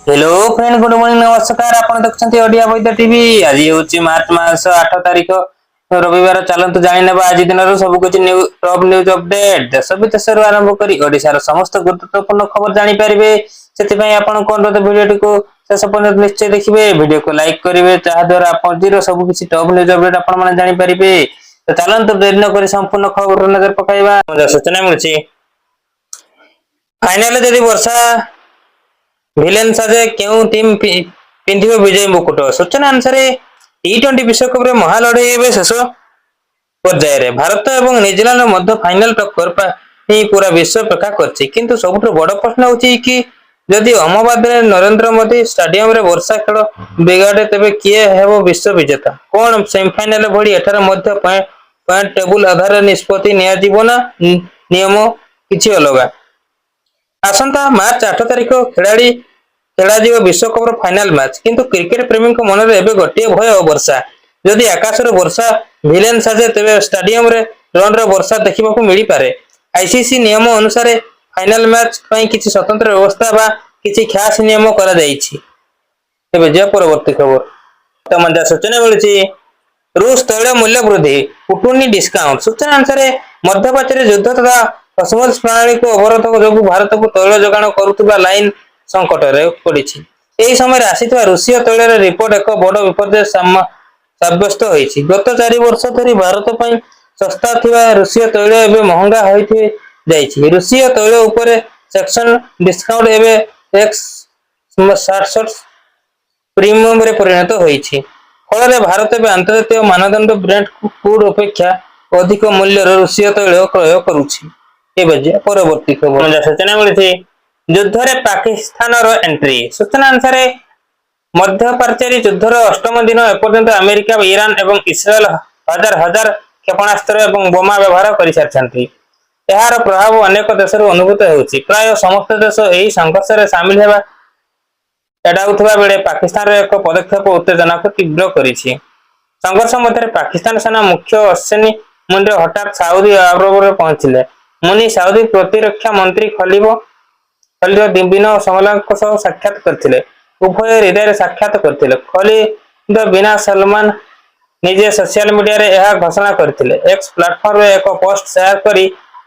Hello friend, good morning, नमस्कार। आपण देखुछंती ओडिया वैद्य TV. आज होची मार्च मास 8 तारिख रविवार। चलंतु जानि नेबा आज दिनर सब कुछ टॉप न्यूज अपडेट। देश विदेश आरंभ करी ओडिशार समस्त गुरुत्वपूर्ण खबर जानि परिबे। सेति पई आपण कोन वीडियो को शेष पर्यंत निश्चय देखिबे। वीडियो को लाइक करिवे, ताहा द्वारा आपण जीरो सब कुछ टॉप न्यूज अपडेट आपण माने जानि परिबे। तो चलंतु देरी न करी संपूर्ण खबर पर नजर पकाइबा। सूचना मिलछि फाइनल जदि वर्षा ଭିଲେନ୍ ସାଜେ କେଉଁ ଟିମ୍ ପିନ୍ଧିବ ବିଜୟ ମୁକୁଟ। ସୂଚନା ଅନୁସାରେ ଟି20 ବିଶ୍ୱକପରେ ମହାଲଢେଇ ଏବେ ଶେଷ ପର୍ଯ୍ୟାୟରେ। ଭାରତ ଏବଂ ନ୍ୟୁଜିଲାଣ୍ଡ ମଧ୍ୟ ଫାଇନାଲ ଟକ୍କର ପାଇଁ ପୁରା ବିଶ୍ୱ ଅପେକ୍ଷା କରିଛି। କିନ୍ତୁ ସବୁଠୁ ବଡ଼ ପ୍ରଶ୍ନ ହେଉଛି କି ଯଦି ଅହମ୍ମଦାବାଦରେ ନରେନ୍ଦ୍ର ମୋଦି ଷ୍ଟାଡିୟମରେ ବର୍ଷା ଖେଳ ବିଗାଡେ ତେବେ କିଏ ହେବ ବିଶ୍ୱ ବିଜେତା? କଣ ସେମିଫାଇନାଲ ଭଳି ଏଠାରେ ମଧ୍ୟ ପଏଣ୍ଟ ଟେବୁଲ ଆଧାରରେ ନିଷ୍ପତ୍ତି ନିଆଯିବ ନା ନିୟମ କିଛି ଅଲଗା? ଆସନ୍ତା ମାର୍ଚ୍ଚ 8 ତାରିଖ ଖେଳାଯିବ ବିଶ୍ୱକପର ଫାଇନାଲ ମ୍ୟାଚ୍। କିନ୍ତୁ କ୍ରିକେଟ ପ୍ରେମୀଙ୍କ ମନରେ ଏବେ ଗୋଟିଏ ଭୟ, ବର୍ଷା। ଯଦି ଆକାଶରୁ ବର୍ଷା ଭିଲେନ୍ ସାଜେ ତେବେ ଷ୍ଟାଡିୟମରେ ରନ୍ର ବର୍ଷା ଦେଖିବାକୁ ମିଳିପାରେ। ଆଇସିସି ନିୟମ ଅନୁସାରେ ଫାଇନାଲ ମ୍ୟାଚ୍ ପାଇଁ କିଛି ସ୍ୱତନ୍ତ୍ର ବ୍ୟବସ୍ଥା ବା କିଛି ଖାସ୍ ନିୟମ କରାଯାଇଛି। ଏବେ ଯେ ପରବର୍ତ୍ତୀ ଖବର ତମନ୍ତା ସୂଚନା ମିଳୁଛି ରୁଷ ତୈଳ ମୂଲ୍ୟ ବୃଦ୍ଧି, ପୁଟୁନି ଡିସ୍କାଉଣ୍ଟ। ସୂଚନା ଅନୁସାରେ ମଧ୍ୟପ୍ରାଚ୍ୟରେ ଯୁଦ୍ଧ ତଥା ହର୍ମୁଜ ପ୍ରଣାଳୀକୁ ଅବରୋଧ ଯୋଗୁଁ ଭାରତକୁ ତୈଳ ଯୋଗାଣ କରୁଥିବା ଲାଇନ ସଂକଟରେ ପଡ଼ିଛି। ଏହି ସମୟରେ ଆସିଥିବା ରୁଷୀୟ ତୈଳର ରିପୋର୍ଟ ଏକ ବଡ଼ ବିପର୍ଯ୍ୟୟ ସାବ୍ୟସ୍ତ ହୋଇଛି। ଗତ 4 ବର୍ଷ ଧରି ଭାରତ ପାଇଁ ଶସ୍ତା ଥିବା ରୁଷୀୟ ତୈଳ ଏବେ ମହଙ୍ଗା ହୋଇଯାଇଛି। ରୁଷୀୟ ତୈଳ ଉପରେ ସେକ୍ସନ ଡିସ୍କାଉଣ୍ଟ ଏବେ X-60 ପ୍ରିମିୟମରେ ପରିଣତ ହୋଇଛି। ଫଳରେ ଭାରତ ଏବେ ଆନ୍ତର୍ଜାତିକ ମାନଦଣ୍ଡ ବ୍ରେଣ୍ଟ କ୍ରୁଡ୍ ଅପେକ୍ଷା ଅଧିକ ମୂଲ୍ୟର ରୁଷୀୟ ତୈଳ କ୍ରୟ କରୁଛି। ଏବେ ଯେ ପରବର୍ତ୍ତୀ ଖବର ସୂଚନା ମିଳିଛି ଯୁଦ୍ଧରେ ପାକିସ୍ତାନର ଏଣ୍ଟ୍ରି। ସୂଚନା ଅନୁସାରେ ମଧ୍ୟପ୍ରାଚ୍ୟରେ ଯୁଦ୍ଧର 8ମ ଦିନ ଏପର୍ଯ୍ୟନ୍ତ ଆମେରିକା, ଇରାନ ଏବଂ ଇସ୍ରାଏଲ ହଜାର ହଜାର କ୍ଷେପଣାସ୍ତ୍ର ଏବଂ ବୋମା ବ୍ୟବହାର କରିସାରିଛନ୍ତି। ଏହାର ପ୍ରଭାବ ଅନେକ ଦେଶରୁ ଅନୁଭୂତ ହେଉଛି। ପ୍ରାୟ ସମସ୍ତ ଦେଶ ଏହି ସଂଘର୍ଷରେ ସାମିଲ ହେବା ଏଡ଼ାଉଥିବା ବେଳେ ପାକିସ୍ତାନର ଏକ ପଦକ୍ଷେପ ଉତ୍ତେଜନାକୁ ତୀବ୍ର କରିଛି। ସଂଘର୍ଷ ମଧ୍ୟରେ ପାକିସ୍ତାନ ସେନା ମୁଖ୍ୟ ଅସିନି ମୁନିର ହଠାତ୍ ସାଉଦି ଆରବରେ ପହଞ୍ଚିଲେ। ମୁନି ସାଉଦି ପ୍ରତିରକ୍ଷା ମନ୍ତ୍ରୀ ଖଲିଦ ବିନ ସଲମାନଙ୍କ ସହ ସାକ୍ଷାତ କରିଥିଲେ। ଉଭୟ ହୃଦୟରେ ସାକ୍ଷାତ କରିଥିଲେ। ଖଲିଦ ବିନ ସଲମାନ ନିଜେ ସୋସିଆଲ ମିଡିଆରେ ଏହା ଘୋଷଣା କରିଥିଲେ। ଏକ୍ସ ପ୍ଲାଟଫର୍ମରେ ଏକ ପୋଷ୍ଟ ସେୟାର କରି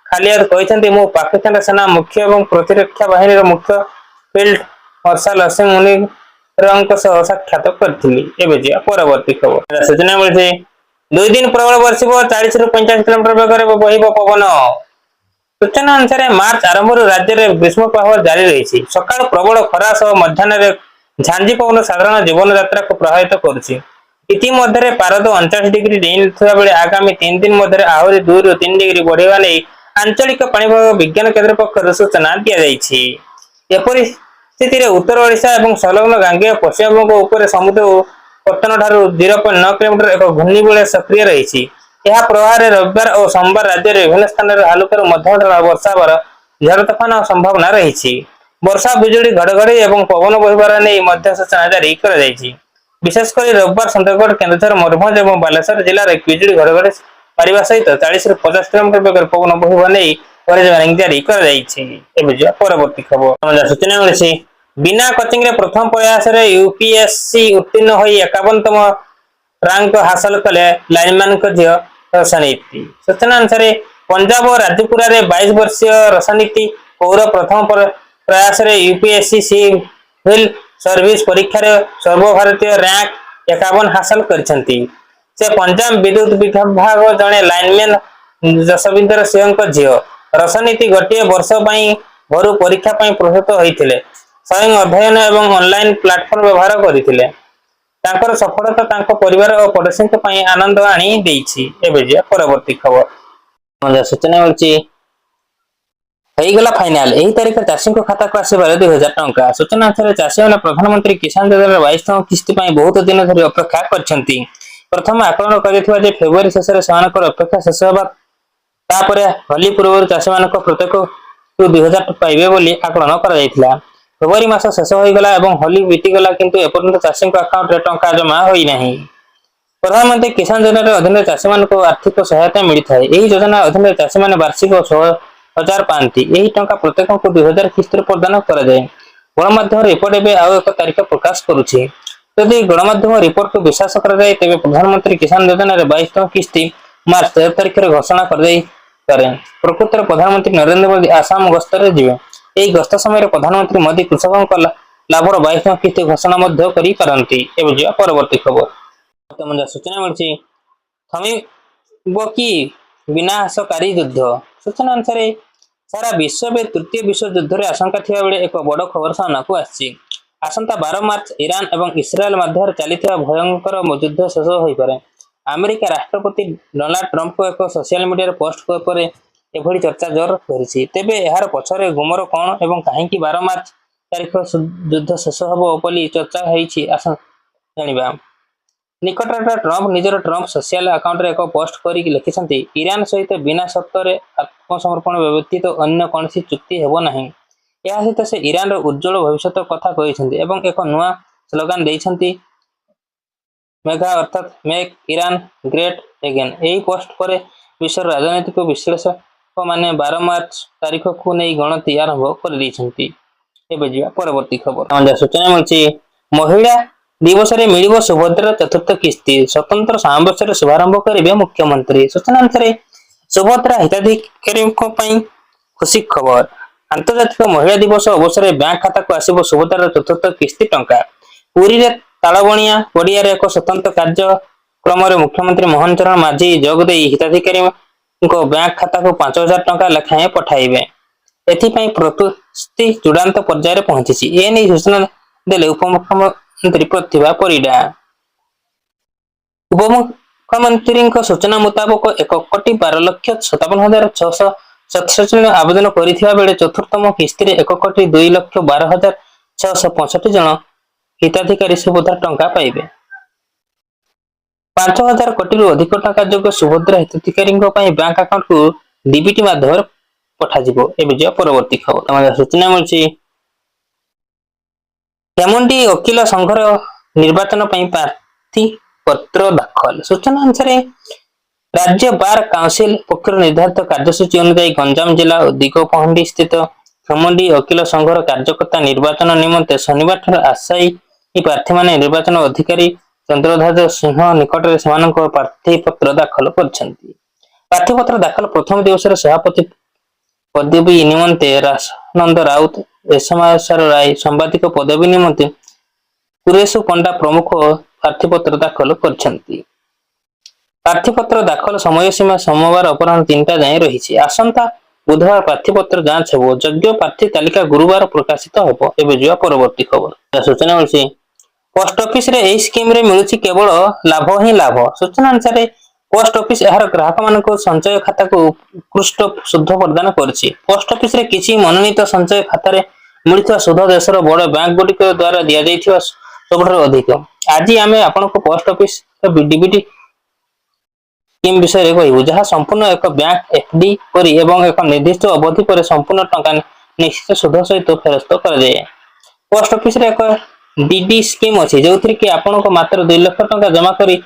ଖାଲିଦ କହିଛନ୍ତି, ମୁଁ ପାକିସ୍ତାନ ସେନା ମୁଖ୍ୟ ଏବଂ ପ୍ରତିରକ୍ଷା ବାହିନୀର ମୁଖ୍ୟ ଫିଲ୍ଡ ମାର୍ଶାଲ ଅସିମ ମୁନିରଙ୍କ ସହ ସାକ୍ଷାତ କରିଥିଲି। ଏବେ ଯେ ପରବର୍ତ୍ତୀ ଖବର ସୂଚନା ମିଳିଛି 2 ଦିନ ପ୍ରବଳ ବର୍ଷିବ, 40ରୁ 50 କିଲୋମିଟର ବେଗରେ ବହିବ ପବନ। ସୂଚନା ଅନୁସାରେ ମାର୍ଚ୍ଚ ଆରମ୍ଭରୁ ରାଜ୍ୟରେ ଗ୍ରୀଷ୍ମ ପ୍ରବାହ ଜାରି ରହିଛି। ସକାଳୁ ପ୍ରବଳ ଖରା ସହ ମଧ୍ୟାହ୍ନରେ ଝାଞ୍ଜି ପବନ ସାଧାରଣ ଜୀବନଯାତ୍ରାକୁ ପ୍ରଭାବିତ କରୁଛି। ଇତିମଧ୍ୟରେ ପାରଦ 39 ଡିଗ୍ରୀ ଡେଇଁଥିବା ବେଳେ ଆଗାମୀ 3 ଦିନ ମଧ୍ୟରେ ଆହୁରି 2ରୁ 3 ଡିଗ୍ରୀ ବଢ଼ିବା ନେଇ ଆଞ୍ଚଳିକ ପାଣିପାଗ ବିଜ୍ଞାନ କେନ୍ଦ୍ର ପକ୍ଷରୁ ସୂଚନା ଦିଆଯାଇଛି। ଏପରିସ୍ଥିତିରେ ଉତ୍ତର ଓଡ଼ିଶା ଏବଂ ସଂଲଗ୍ନ ଗାଙ୍ଗେୟ ପଶ୍ଚିମବଙ୍ଗ ଉପରେ ସମୁଦ୍ର ପତ୍ତନଠାରୁ 0.9 କିଲୋମିଟର ଏକ ଘୂର୍ଣ୍ଣିବଳୟ ସକ୍ରିୟ ରହିଛି। ଏହା ପ୍ରଭାବରେ ରବିବାର ଓ ସୋମବାର ରାଜ୍ୟର ବିଭିନ୍ନ ସ୍ଥାନରେ ହାଲୁକାରୁ ମଧ୍ୟମ ଧରଣର ବର୍ଷା ହେବାର ଝଡ଼ ତୋଫାନ ସମ୍ଭାବନା ରହିଛି। ବର୍ଷା, ବିଜୁଳି, ଘଡ଼ଘଡ଼ି ଏବଂ ପବନ ବହିବାର ନେଇ ମଧ୍ୟ ସୂଚନା ଜାରି କରାଯାଇଛି। ବିଶେଷ କରି ରବିବାର ସୁନ୍ଦରଗଡ଼, କେନ୍ଦୁଝର, ମୟୂରଭଞ୍ଜ ଏବଂ ବାଲେଶ୍ୱର ଜିଲ୍ଲାରେ ବିଜୁଳି ଘଡ଼ଘଡ଼ି ମାରିବା ସହିତ 40ରୁ 50 କିଲୋମିଟର ବେଗରେ ପବନ ବହିବା ନେଇ ଅରେଞ୍ଜ ୱାର୍ଣ୍ଣିଂ ଜାରି କରାଯାଇଛି। ଏବେ ଯିବା ପରବର୍ତ୍ତୀ ଖବର ସୂଚନା ମିଳିଛି ବିନା କୋଚିଂରେ ପ୍ରଥମ ପ୍ରୟାସରେ ୟୁପିଏସସି ଉତ୍ତୀର୍ଣ୍ଣ ହୋଇ 51ତମ ରାଙ୍କ ହାସଲ କଲେ ଲାଇନମ୍ୟାନଙ୍କ ଝିଅ ରୋଶନୀତି। ସୂଚନା ଅନୁସାରେ ପଞ୍ଜାବ ରାଜପୁରାରେ 22 ବର୍ଷୀୟ ରୋଶନୀତି କୌର ପ୍ରଥମ ପ୍ରୟାସରେ ୟୁପିଏସସି ସିଭିଲ ସର୍ଭିସ ପରୀକ୍ଷାରେ ସର୍ବଭାରତୀୟ ରାଙ୍କ 51 ହାସଲ କରିଛନ୍ତି। ସେ ପଞ୍ଜାବ ବିଦ୍ୟୁତ ବିଭାଗ ଜଣେ ଲାଇନମ୍ୟାନ ଯଶବିନ୍ଦର ସିଂହଙ୍କ ଝିଅ। ରୋଶନୀତି ଗୋଟିଏ ବର୍ଷ ପାଇଁ ଘରୁ ପରୀକ୍ଷା ପାଇଁ ପ୍ରସ୍ତୁତ ହୋଇଥିଲେ। ସ୍ୱୟଂ ଅଧ୍ୟୟନ ଏବଂ ଅନଲାଇନ ପ୍ଲାଟଫର୍ମ ବ୍ୟବହାର କରିଥିଲେ। ତାଙ୍କର ସଫଳତା ତାଙ୍କ ପରିବାର ଓ ପଡ଼ୋଶୀଙ୍କ ପାଇଁ ଆନନ୍ଦ ଆଣି ଦେଇଛି। ଏବେ ଯିବା ପରବର୍ତ୍ତୀ ଖବର ସୂଚନା ମିଳୁଛି ହେଇଗଲା ଫାଇନାଲ। ଏହି ତାରିଖରେ ଚାଷୀଙ୍କ ଖାତାକୁ ଆସିବ 2,000 ଟଙ୍କା। ସୂଚନା ଅନୁସାରେ ଚାଷୀମାନେ ପ୍ରଧାନମନ୍ତ୍ରୀ କିଷାନ ଯୋଜନାର 22ତମ କିସ୍ତି ପାଇଁ ବହୁତ ଦିନ ଧରି ଅପେକ୍ଷା କରିଛନ୍ତି। ପ୍ରଥମେ ଆକଳନ କରାଯାଇଥିଲା ଯେ ଫେବୃଆରୀ ଶେଷରେ ସେମାନଙ୍କର ଅପେକ୍ଷା ଶେଷ ହେବା। ତାପରେ ହୋଲି ପୂର୍ବରୁ ଚାଷୀମାନଙ୍କ ପ୍ରତ୍ୟେକରୁ 2,000 ପାଇବେ ବୋଲି ଆକଳନ କରାଯାଇଥିଲା। ଫେବୃଆରୀ ମାସ ଶେଷ ହୋଇଗଲା ଏବଂ ହୋଲି ବିତିଗଲା, କିନ୍ତୁ ଏପର୍ଯ୍ୟନ୍ତ ଚାଷୀଙ୍କ ଆକାଉଣ୍ଟରେ ଟଙ୍କା ଜମା ହୋଇନାହିଁ। ପ୍ରଧାନମନ୍ତ୍ରୀ କିଷାନ ଯୋଜନା ଅଧୀନରେ ଚାଷୀମାନଙ୍କୁ ଆର୍ଥିକ ସହାୟତା ମିଳିଥାଏ। ଏହି ଯୋଜନା ଅଧୀନରେ ଚାଷୀମାନେ ବାର୍ଷିକ 16,000 ପାଆନ୍ତି। ଏହି ଟଙ୍କା ପ୍ରତ୍ୟେକଙ୍କୁ 2,000 କିସ୍ତିରେ ପ୍ରଦାନ କରାଯାଏ। गणमाध्यम रिपोर्ट एवं आउ एक तारीख प्रकाश करुछि। यदि गणमाध्यम रिपोर्ट को विश्वास करा जाए तेबे प्रधानमंत्री किसान योजना रे 22 किस्ती मार्च 13 तारिख रे घोषणा कर देई पारे। प्रकृतर प्रधानमंत्री नरेंद्र मोदी आसाम गस्त रे जिवे। एई गस्त समय रे प्रधानमंत्री मोदी कृषकों को लाभर 22 किस्ती घोषणा मध्य करि पारंती। एबे जिया परवर्ती खबर। तमजा सूचना मिलछि थमिबो कि विनाशकारी युद्ध। सूचना अनुसार सारा विश्व में तृतीय विश्व युद्ध रे आशंका थिया बेले एक बड़ खबर सामना को आछि। आसंता 12 मार्च ईरान एवं इस्राएल मध्य चलिथिबा भयंकर युद्ध शेष होई पारे। अमेरिका राष्ट्रपति डोनाल्ड ट्रंप को एक सोशल मीडिया पोस्ट पर एभली चर्चा जोर धरिछि। तेबे एहार पछरे गुमर कोन एवं काहेकि 12 मार्च तारिख युद्ध शेष हबो बोली चर्चा होईछि आसन जानिबा। निकटरे ट्रंप निजर ट्रंप सोशल अकाउंट रे एक पोस्ट करी लिखिसंती ईरान सहित बिना शर्त रे आत्मसमर्पण व्यतीत अन्य कोनसी चुक्ति हेबो नाही। या सहित से ईरान रो उज्जवल भविष्य कथा कहिसंती एवं एक नुआ स्लोगान देइसंती मेगा अर्थात मेक ईरान ग्रेट अगेन। एही पोस्ट पर विश्व राजनीतिक विश्लेषक माने 12 मार्च तारिख को नै गणति आरंभ कर दैछंती। एबे जिया परवर्ती खबर। हम सूचना मिलछि महिला दिवस रे मिलिबो सुभद्रा चतुर्थ किस्ती स्वतंत्र सामवेश शुभारंभ करिवे मुख्यमंत्री। सूचना अनुसार सुभद्रा हिताधिकारी को पई खुशी खबर। अंतर्जातिक महिला दिवस अवसर में बैंक खाता को आसिबो सुभद्रा चतुर्थ किस्ती टंका। पुरी रे तालबणिया पड़िया रे एक स्वतंत्र कार्यक्रम रे मुख्यमंत्री मोहन चरण माझी जोग देई हिताधिकारी को बैंक खाता को 5000 टंका लेखाएं पठाइबे। एथिपई प्रस्तुति चूड़ांत पर्याय रे पहुंचीछि। ए नै सूचना देले उपमुख्यमंत्री प्रतिभा परिडा। उपमुख्यमंत्री सूचना मुताबक 1,12,57,667 जन आवेदन करिथिबा बेले चतुर्थतम किस्ती रे 1,12,665 जन हिताधिकारी सुभद्रा टंका पाइबे। 5,000 कोटी रु अधिक टंका जोग सुभद्रा हिताधिकारी बैंक अकाउंट को डीबीटी माध्यम पठा जिवो। एबे जे परवर्ती खबर। तमाम सूचना मिलछि हेमंडी वकील संघर निर्वाचन पई प्रार्थी पत्र दाखल। सूचना अनुसार राज्य बार काउंसिल पक्ष निर्धारित कार्यसूची अनुसार गंजाम जिला दिगपहंडी स्थित हेमंडी वकील संघर कार्यकर्ता निर्वाचन निमंते शनिवार ठार आशायी प्रार्थी माने निर्वाचन अधिकारी चंद्रध्वज सिंह निकट में सेमानक प्रार्थी पत्र दाखल करछंती। प्रार्थी पत्र दाखल प्रथम दिवस सभापति पदवी निमंते रासनंद राउत एसमासर राय संवादिक पदवी निमंते कुरेशु पंडा प्रमुख प्रार्थीपत्र दाखल करछंती। प्रार्थीपत्र दाखल समय सीमा सोमवार अपराह्न 3टा जाए रही। आसंता बुधवार प्रार्थीपत्र जांच हेबो। योग्य प्रार्थी तालिका गुरुवार प्रकाशित हेबो। एबे जुआ परवर्ती खबर। सूचना मिलछि पोस्ट ऑफिस रे एई स्कीम रे मिलुछि केवल लाभ ही लाभ। सूचना अनुसार पोस्ट ऑफिस एहार ग्राहक मानको संचय खाता को उत्कृष्ट सुध प्रदान करछि। पोस्ट ऑफिस रे किछि मनोनीत संचय खाता रे मिलिथिबा सुध देशर बड़ बैंक गुडिक द्वारा दिया जाइथिबा सबठारु अधिक। आज आमे आपनको पोस्ट ऑफिस डीबीटी स्कीम विषय रे कहबो जहा संपूर्ण एक बैंक एफडी करी एवं एक निर्दिष्ट अवधि पर संपूर्ण टंका निश्चित सुध सहित फेरस्त कर जाए। पोस्ट ऑफिस रे एक डीडी स्कीम अछि जोथि कि आपनको मात्र 2 लाख टंका जमा करी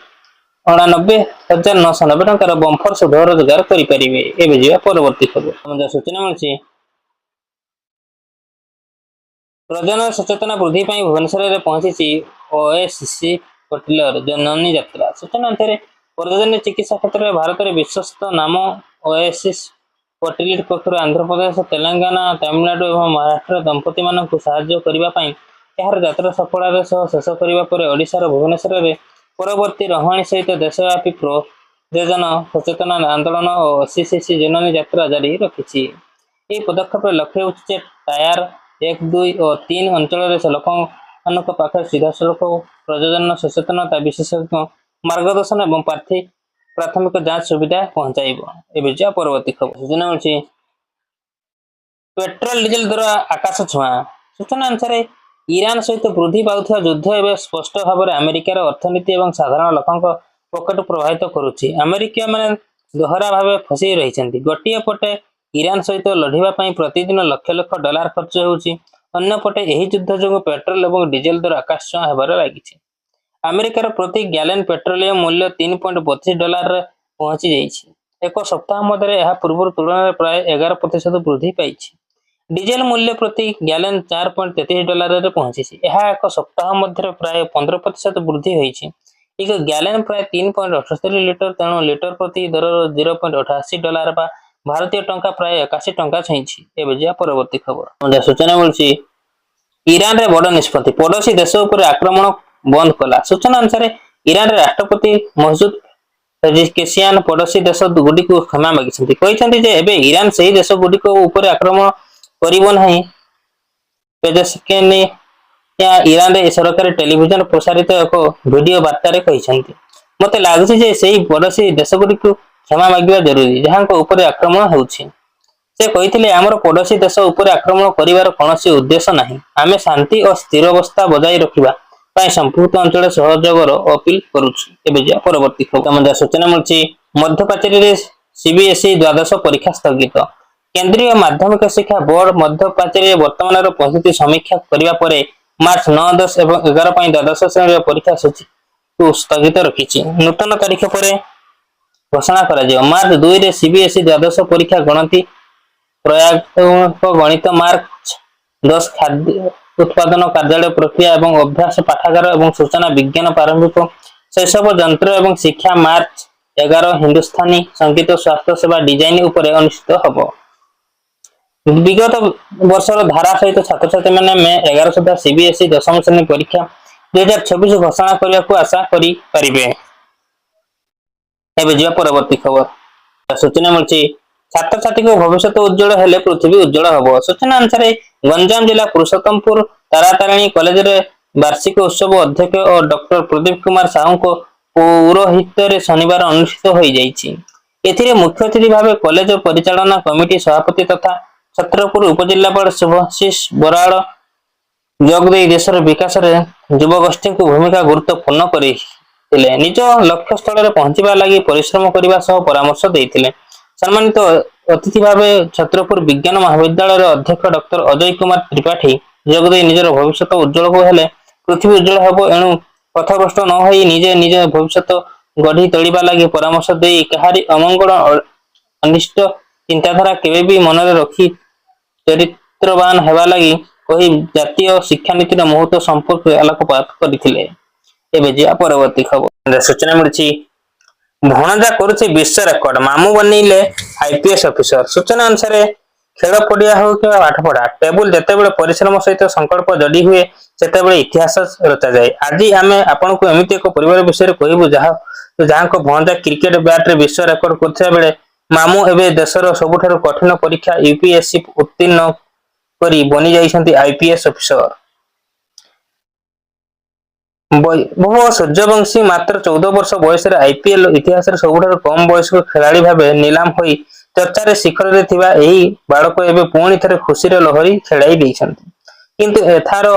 89,990 टंकार बम्फर सुध रोजगार करि परिबे। एबे जे परवर्ती खबर। हम सूचना मिलछि प्रजनन सचेतना वृद्धि पई भुवनेश्वर रे पहुंची ओएससी पटिलर जननी यात्रा। सूचना अनुसार प्रजनन चिकित्सा क्षेत्र में भारत में विश्वस्त नाम ओएसिस पटिलर पक्षर आंध्र प्रदेश तेलंगाना तमिलनाडु और महाराष्ट्र दंपति मान साहाय्य करने यार यात्रा सफलतार शेष करने ओडिशार भुवनेश्वर में परवर्ती रहाणी सहित देशव्यापी प्रयोजन सचेतना आंदोलन और ओसीसीसी जननी यात्रा जारी रखी। पदक्षेप लक्ष्य होचे टायर 1, 2 और 3 अंचल लोक पाखे सीधा सड़क प्रयोजन सचेतनता विशेषज्ञ मार्गदर्शन एवं प्राथमिक जांच सुविधा पहुंचाइब। जा परवर्ती खबर। सूचना मिलछि पेट्रोल डीजेल दर आकाश छुआ। सूचना अनुसार ईरान सहित वृद्धि पाउथिबा युद्ध एवं स्पष्ट भाव में अमेरिकार अर्थनीति एवं साधारण लोकंक पॉकेट प्रभावित करुछि। अमेरिका माने दोहरा भाव फसी रहिसेंती। गोटिए पटे ईरान सहित लढिबा पई प्रतिदिन लाख लाख डॉलर खर्च होउछि। अन्य पटे एही युद्ध जोग पेट्रोल एवं डीजेल दर आकाश छुआ हेबार लागिछि। अमेरिकार प्रति गैलन पेट्रोलियम मूल्य $3.32 रे पहुंची जाइछि। एक सप्ताह मध्य यह पूर्व तुलन में प्राय 11% वृद्धि पाई। डीजेल मूल्य प्रति गैलन $4.33 पहुंची। यह एक सप्ताह मध्य प्राय 15% वृद्धि होती। एक गैलन प्राय 3.78 लिटर, तेणु लिटर प्रति दर $0.88 बा भारतीय टंका प्राय 81 टंका छुईची। एवं जा परवर्ती खबर सूचना मिलूची ईरान रे बड़ निष्पत्ति, पड़ोसी देश उपर आक्रमण बंद कला। सूचना अनुसार ईरान रे राष्ट्रपति मसूद पेजेशकियान पड़ोसी देश गुडी को क्षमा मागिसंती, कहिसंती जे एबे ईरान सही देश गुडी को ऊपर आक्रमण करिवो नाही। पेजेशकियान या ईरान रे सरकारी टेलीविजन प्रसारित एक वीडियो वार्ता रे कहिसंती, मते लागुछि जे सही पड़ोसी देश गुडी को क्षमा मागिबा जरूरी जहां को ऊपर आक्रमण होउछि। से कहिथिले आमर पड़ोसी देश ऊपर आक्रमण करिवार कोनोसी उद्देश्य नाही, आमे शांति और स्थिर अवस्था बजाय रखिबा पाई संपूर्ण अंचल सहयोगर अपील करूछि। एबे जा परवर्ती खबर सूचना मिलछि मध्यपाचेरी रे सीबीएसई द्वादश परीक्षा स्थगित। केंद्रीय माध्यमिक शिक्षा बोर्ड मध्यपाचेरी वर्तमान परिस्थिति समीक्षा करिबा परे मार्च 9, 10 एवं 11 पई द्वादश श्रेणी परीक्षा सूची को स्थगित रखिछि। नूतन तारीख परे घोषणा करा जियो। मार्च 2 रे सीबीएसई द्वादश परीक्षा गणति प्रयाग गणित, मार्च 10 खाद्य उत्पादन कार्यालय प्रक्रिया एवं अभ्यास पाठागार एवं सूचना विज्ञान प्रारंभिक शैशव जंत्र एवं शिक्षा, मार्च 11 हिंदुस्तानी संगीत स्वास्थ्य सेवा डिजाइन उपरे अनुष्ठित हब। विगत वर्षर धारा सहित छात्र छात्री मैंने मे 11 सुधा सीबीएसई दशम श्रेणी परीक्षा 2026 घोषणा करने को आशा करि परिबे। एबे जिया परवर्ती खबर सूचना मिलछि छात्र छात्री को भविष्य उज्जवल हेले पृथ्वी उज्जवल हब। सूचना अनुसार गंजाम जिला पुरुषोत्तमपुर तारातारिणी कॉलेज रे वार्षिक उत्सव अध्यक्ष और डॉक्टर प्रदीप कुमार साहू को पौरोहित्य रे शनिवार अनुष्ठित हो जाइछि। एथिरे मुख्य अतिथि भावे कॉलेज परिचालना कमिटी सभापति तथा छत्रपुर उपजिल्लापाल शुभाशीष बराड़ जोग दे देशर विकास रे युवगोष्ठी को भूमिका गुरुत्वपूर्ण करिथिले। निज लक्ष्य स्थल रे पहुंचीबा लागि परिश्रम करिबा सह परामर्श देइथिले। सम्मानित अतिथि भावे छत्रपुर विज्ञान महाविद्यालय अध्यक्ष डॉक्टर अजय कुमार त्रिपाठी जोग दे निजर भविष्य उज्जवल को हेले पृथ्वी उज्जवल हब, एणु पथभ्रष्ट न होई निजे निज भविष्य गढ़ी तोलिबा लागि परामर्श देई कहारी अमंगल अनिष्ट चिंताधारा केबे भी मन रे रखी चरित्रवान हेबा लागि कही जातीय शिक्षा नीतिर महत्व संपर्क आलोकपात करथिले। एबे जे परवर्ती खबर सूचना मिलछि भणजा करुछि विश्व रेकर्ड, मामू बनिले आईपीएस ऑफिसर। सूचना अनुसार खेल पड़िया हो कि पाठ पढ़ा टेबुल जेतेबेले परिश्रम सहित संकल्प जड़ी हुए सेतेबेले इतिहास रचा जाए। आज आमे आपन को एमिति एक परिवार विषय रे कहबो जहां को भणजा क्रिकेट बैट रे विश्व रेकर्ड करथिया बेले मामू एबे देशर सबुठारु कठिन परीक्षा यूपीएससी उत्तीर्ण करी बनी जाइछन्ती आईपीएस ऑफिसर। वैभव सूर्यवंशी मात्र 14 वर्ष बयस आईपीएल इतिहास सबुठारु कम बयस्क खेलाड़ी भावे नीलाम होई चर्चा शिखर रे थिबा एही बालक एबे पुणी थरे खुशी रे लहरी खेलाई दैछन्ती। किंतु एथार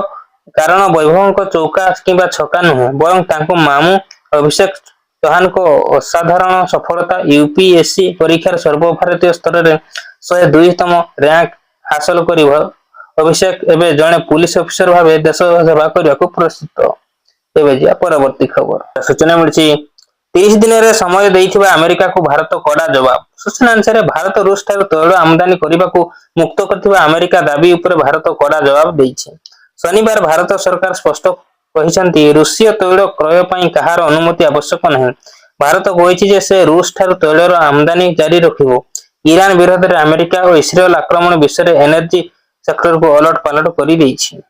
कारण वैभवଙ୍କ चौका किंबा छक्का नुहे बरं तांको मामू अभिषेक चौहान को असाधारण सफलता यूपीएससी परीक्षार सर्वभारतीय स्तर रे 102तम रैंक हासिल करी अभिषेक एबे जणे पुलिस ऑफिसर भावे देश सेवा करबाको प्रस्तुत। एबे परवर्ती खबर सूचना मिलछि 30 दिन रे समय देइथिबा अमेरिका को भारत कड़ा जवाब। सूचना अनुसार भारत रूस ठार तैल आमदानी करबाको मुक्त करथिबा अमेरिका दाबी ऊपर भारत कड़ा जवाब देइछि। शनिवार भारत सरकार स्पष्ट कहिसंती रूसीय तैल क्रय पई कहार अनुमति आवश्यक नहीं। भारत कहिछि जे से रूस ठार तैलर आमदानी जारी रखिबो। ईरान विरोध रे अमेरिका और इस्राएल आक्रमण विषय रे एनर्जी सेक्टर को अलर्ट पालट करि दैछि।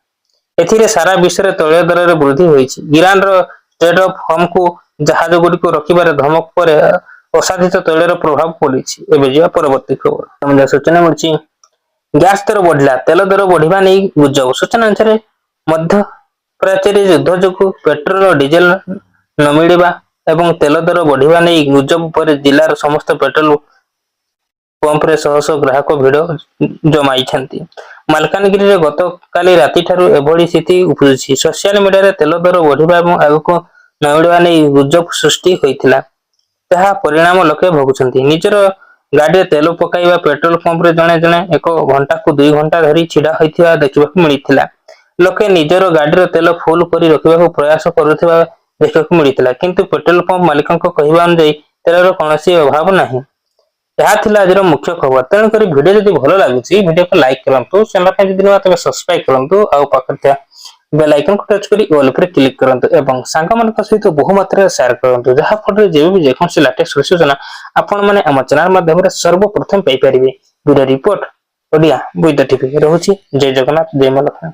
एथिरे सारा विश्व रे तैल दर रे वृद्धि होइछि। ईरान रो स्टेट ऑफ होम को जहाज गुडी को रखिबार धमक पर असाधित तैलर प्रभाव पड़िछि। एबे जे परवर्ती खबर हम सूचना मिलछि गैस दर बढ़ला तेल दर बढ़िबा नै गुजब। सूचना अनुसार मध्य प्राच्ୟରେ युद्ध जोगु पेट्रोल और डीजल न मिलिबा एवं तेल दर बढ़िबा नै गुजब पर जिल्लार समस्त पेट्रोल पंप रे शह ग्राहक भिड़ जमाइछन्ती। मालकानगिरी रे गत काली राति ठारू एभଳି स्थिति उपजुछि। सोशल मीडिया रे तेल दर बढ़िबा एवं आगको न मिलिबा नै गुजब सृष्टि होइथिला। ताहा परिणाम लोके भोगुछन्ती। निजर गाड़ी तेल पकाइबा पेट्रोल पंप रे जणे जणे 1 घंटा को 2 घंटा धरी छिडा होइथिबा देखिबाकू मिलिथिला। लोके निजर गाड़ी रे तेल फुल करी रखिबाकू प्रयास करुथिबा देखिबाकू मिलिथिला, किंतु पेट्रोल पंप मालिकंक कहिबा अनुसार तेलर कोनोसी अभाव नाही। यह थिला आजर मुख्य खबर तेणुक वीडियो जब भल लगुच वीडियो को लाइक करूँ चैनल पर जब नुआ तेज सब्सक्राइब करूँ आउ पाखे बेल आइकन को टच कर ऑल पर क्लिक करूँ एवं सांग मान सहित बहु मात्रा शेयर करूँ जहाँ फल जो भी जेकोसी लेटेस्ट सूचना आपण मैंने आम चैनल माध्यम सर्वप्रथम पाइपर वीडियो रिपोर्ट ओडिया बुइदा टीवी रोची जय जगन्नाथ जय मलखा।